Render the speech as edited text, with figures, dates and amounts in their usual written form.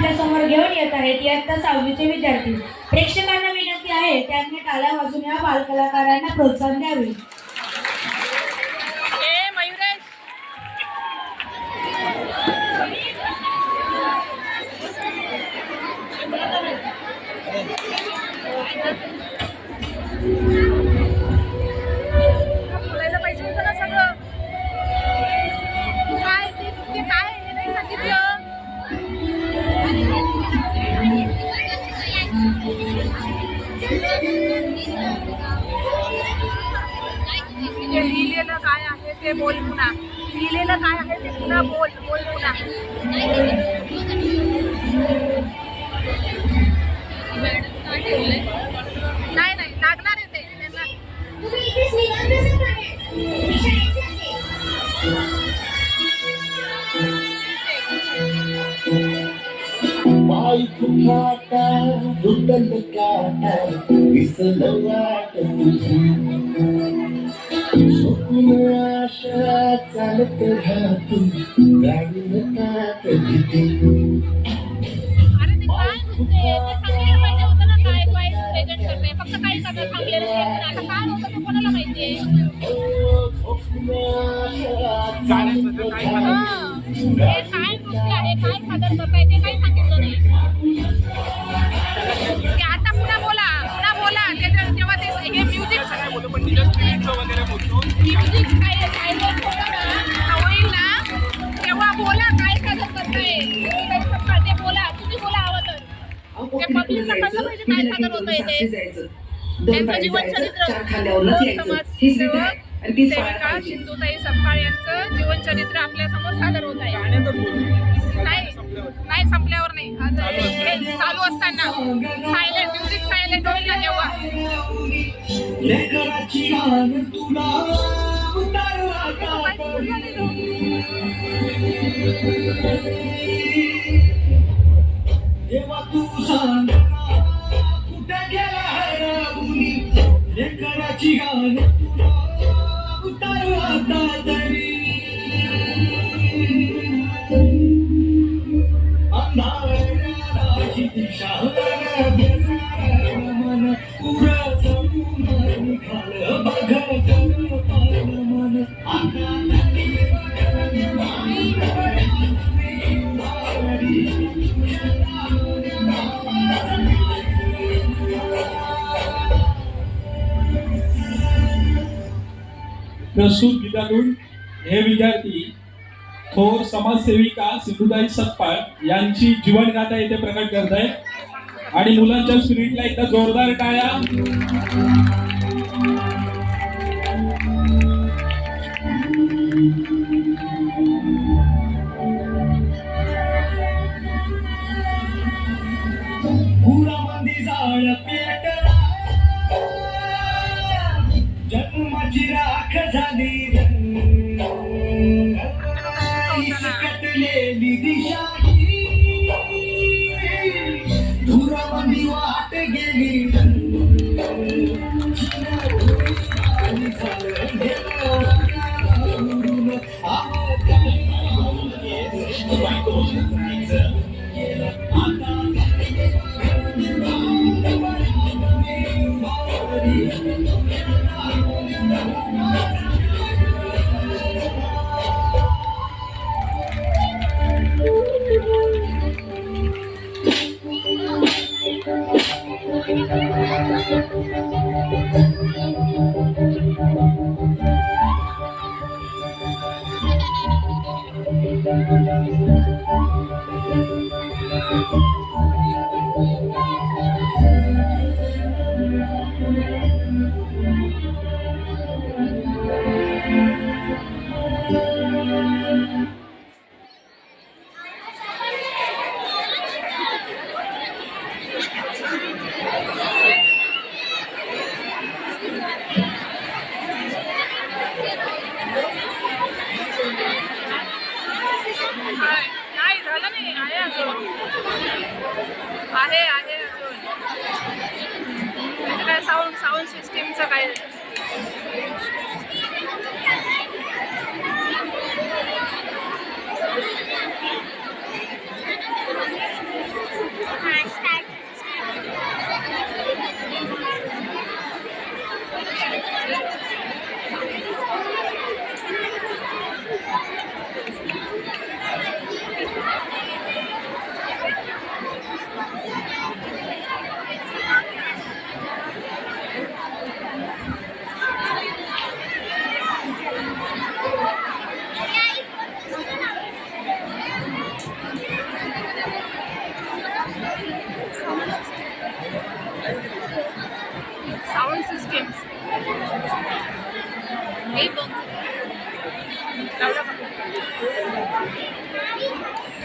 आपल्या समोर घेऊन येत आहेत इयत्ता 6वीचे विद्यार्थी. प्रेक्षकांना विनंती आहे त्यांनी टाळ्या वाजून या बालकलाकारांना प्रोत्साहन द्यावे. लिहिलेलं काय आहे ते बोल पुन्हा. लिहिलेलं काय आहे ते पुन्हा बोल पुन्हा. नाही लागणार आहे ते त्यांना. बाईक काटा रुदल काटा दिसलं वाट तुझी स्वप्न आशा चालत राहतो गाडून काट तिथे. फक्त काही करता थांबलेलं नाही. आता काय होतं ते कोणाला माहितीये. काय नृत्य आहे, काय सादर करताय ते काही सांगितलं नाही. आता पुन्हा बोला तेव्हा ते हे म्युझिक होईल ना तेव्हा बोला काय सादर करताय ते बोला. तुम्ही बोला हवं तर ते पब्लिकला कळलं पाहिजे काय सादर होतंय ते. त्यांचं जीवनचरित्र समाजसेवक सेविका सिंधुताई सपकाळ यांचं जीवनचरित्र आपल्या समोर सादर होत आहे. नाही संपल्यावर नाही, हे चालू असताना सायलेंट म्युझिक सायलेंट होईल ना तेव्हा. देवा तू सांग कुठे गेला मुली लेकराची गाण तुला उतारू आता तरी. अंधाराची दिशा मन पुरं जमून निघालं बघ मन प्रस्तुत गीतातून हे विद्यार्थी थोर समाजसेविका सिंधुताई सपकाळ यांची जीवनगाथा येथे प्रकट करत आहेत आणि मुलांच्या स्पिरिटला एकदा जोरदार टाळ्या. पुरामध्ये जाळ पेटला जन्माची राख झाली कटलेली दिशा धुरामध्ये वाट गेली नाही झालं नाही, आहे अजून आहे अजून. म्हणजे काय साऊंड सिस्टीमचं काय एक दोन